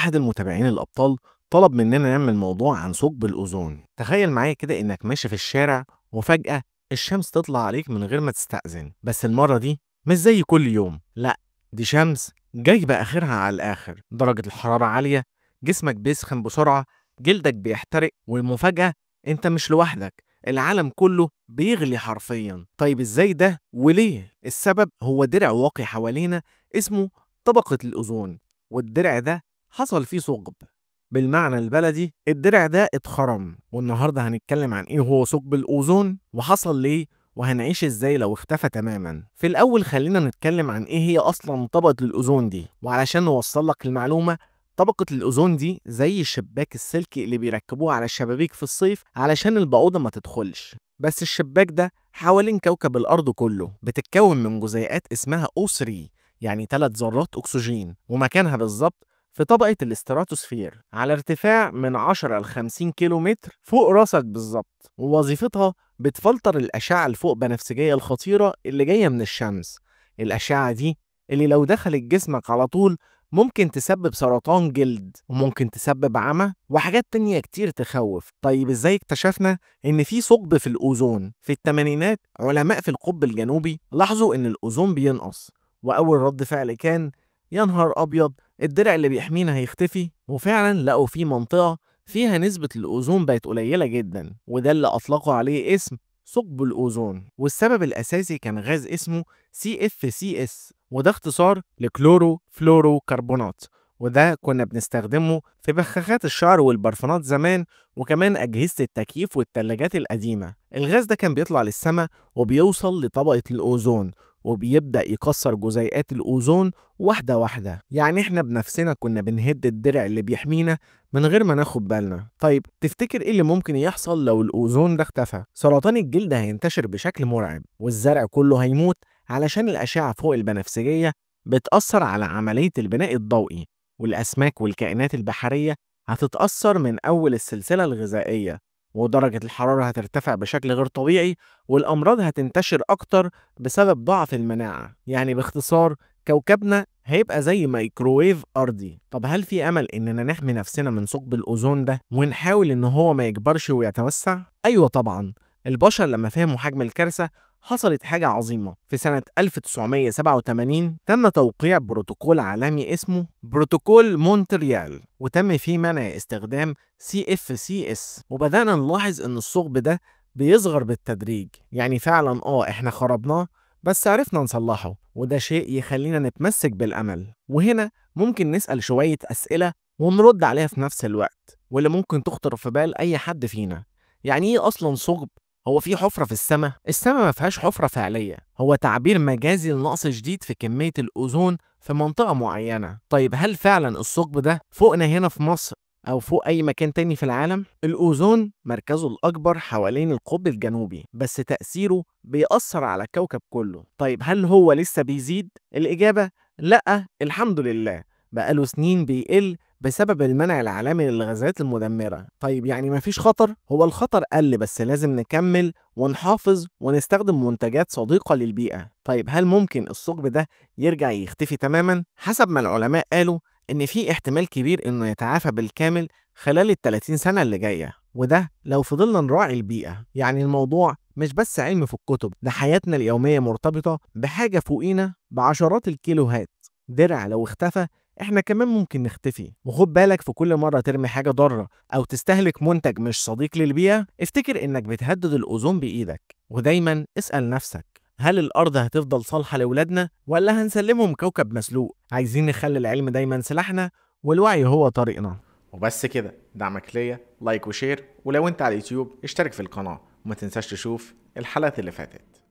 واحد المتابعين الأبطال طلب مننا نعمل موضوع عن ثقب الأوزون. تخيل معايا كده إنك ماشي في الشارع وفجأة الشمس تطلع عليك من غير ما تستأذن، بس المرة دي مش زي كل يوم، لأ، دي شمس جايبة آخرها على الآخر، درجة الحرارة عالية، جسمك بيسخن بسرعة، جلدك بيحترق، والمفاجأة أنت مش لوحدك، العالم كله بيغلي حرفيا. طيب إزاي ده وليه؟ السبب هو درع واقي حوالينا اسمه طبقة الأوزون، والدرع ده حصل فيه ثقب. بالمعنى البلدي الدرع ده اتخرم، والنهارده هنتكلم عن ايه هو ثقب الأوزون وحصل ليه وهنعيش ازاي لو اختفى تماما. في الأول خلينا نتكلم عن ايه هي أصلا طبقة الأوزون دي، وعلشان نوصل لك المعلومة، طبقة الأوزون دي زي الشباك السلكي اللي بيركبوه على الشبابيك في الصيف علشان البعوضة ما تدخلش، بس الشباك ده حوالين كوكب الأرض كله، بتتكون من جزيئات اسمها O3، يعني 3 ذرات أكسجين، ومكانها بالظبط في طبقة الاستراتوسفير على ارتفاع من 10 ل 50 كيلو متر فوق راسك بالظبط، ووظيفتها بتفلتر الأشعة الفوق بنفسجية الخطيرة اللي جاية من الشمس. الأشعة دي اللي لو دخلت جسمك على طول ممكن تسبب سرطان جلد، وممكن تسبب عمى وحاجات تانية كتير تخوف. طيب ازاي اكتشفنا ان في ثقب في الأوزون؟ في الثمانينات علماء في القطب الجنوبي لاحظوا ان الأوزون بينقص، وأول رد فعل كان يا نهار أبيض، الدرع اللي بيحمينا هيختفي. وفعلا لقوا في منطقة فيها نسبة الأوزون بقت قليلة جدا، وده اللي أطلقوا عليه اسم ثقب الأوزون. والسبب الأساسي كان غاز اسمه CFCS، وده اختصار لكلورو فلورو كربونات، وده كنا بنستخدمه في بخاخات الشعر والبرفانات زمان، وكمان أجهزة التكييف والتلاجات القديمة. الغاز ده كان بيطلع للسماء وبيوصل لطبقة الأوزون، وبيبدأ يكسر جزيئات الأوزون واحدة واحدة. يعني احنا بنفسنا كنا بنهد الدرع اللي بيحمينا من غير ما ناخد بالنا. طيب تفتكر ايه اللي ممكن يحصل لو الأوزون ده اختفى؟ سرطان الجلد هينتشر بشكل مرعب، والزرع كله هيموت علشان الأشعة فوق البنفسجية بتأثر على عملية البناء الضوئي، والأسماك والكائنات البحرية هتتأثر من أول السلسلة الغذائية، ودرجة الحرارة هترتفع بشكل غير طبيعي، والأمراض هتنتشر أكتر بسبب ضعف المناعة. يعني باختصار كوكبنا هيبقى زي مايكروويف أرضي. طب هل في أمل إننا نحمي نفسنا من ثقب الأوزون ده ونحاول إن هو ما يكبرش ويتوسع؟ أيوة طبعا. البشر لما فهموا حجم الكارثة حصلت حاجة عظيمة. في سنة 1987 تم توقيع بروتوكول عالمي اسمه بروتوكول مونتريال، وتم فيه منع استخدام CFCS، وبدأنا نلاحظ إن الثقب ده بيصغر بالتدريج. يعني فعلا احنا خربناه بس عرفنا نصلحه، وده شيء يخلينا نتمسك بالأمل. وهنا ممكن نسأل شوية أسئلة ونرد عليها في نفس الوقت، واللي ممكن تخطر في بال أي حد فينا. يعني إيه أصلا ثقب؟ هو في حفرة في السماء؟ السماء ما فيهاش حفرة فعلية، هو تعبير مجازي لنقص شديد في كمية الأوزون في منطقة معينة. طيب هل فعلا الثقب ده فوقنا هنا في مصر أو فوق أي مكان تاني في العالم؟ الأوزون مركزه الأكبر حوالين القطب الجنوبي، بس تأثيره بيأثر على الكوكب كله. طيب هل هو لسه بيزيد؟ الإجابة لأ، الحمد لله، بقاله سنين بيقل بسبب المنع العالمي للغازات المدمرة. طيب يعني مفيش خطر؟ هو الخطر قل، بس لازم نكمل ونحافظ ونستخدم منتجات صديقة للبيئة. طيب هل ممكن الثقب ده يرجع يختفي تماما؟ حسب ما العلماء قالوا إن في احتمال كبير إنه يتعافى بالكامل خلال ال30 سنة اللي جاية، وده لو فضلنا نراعي البيئة. يعني الموضوع مش بس علم في الكتب، ده حياتنا اليومية مرتبطة بحاجة فوقينا بعشرات الكيلوهات. درع لو اختفى احنا كمان ممكن نختفي. وخد بالك، في كل مرة ترمي حاجة ضارة أو تستهلك منتج مش صديق للبيئة افتكر إنك بتهدد الأوزون بإيدك. ودايما اسأل نفسك، هل الأرض هتفضل صالحة لأولادنا ولا هنسلمهم كوكب مسلوق؟ عايزين نخلي العلم دايما سلاحنا والوعي هو طريقنا. وبس كده، دعمك ليا لايك وشير، ولو انت على اليوتيوب اشترك في القناة، وما تنساش تشوف الحلقات اللي فاتت.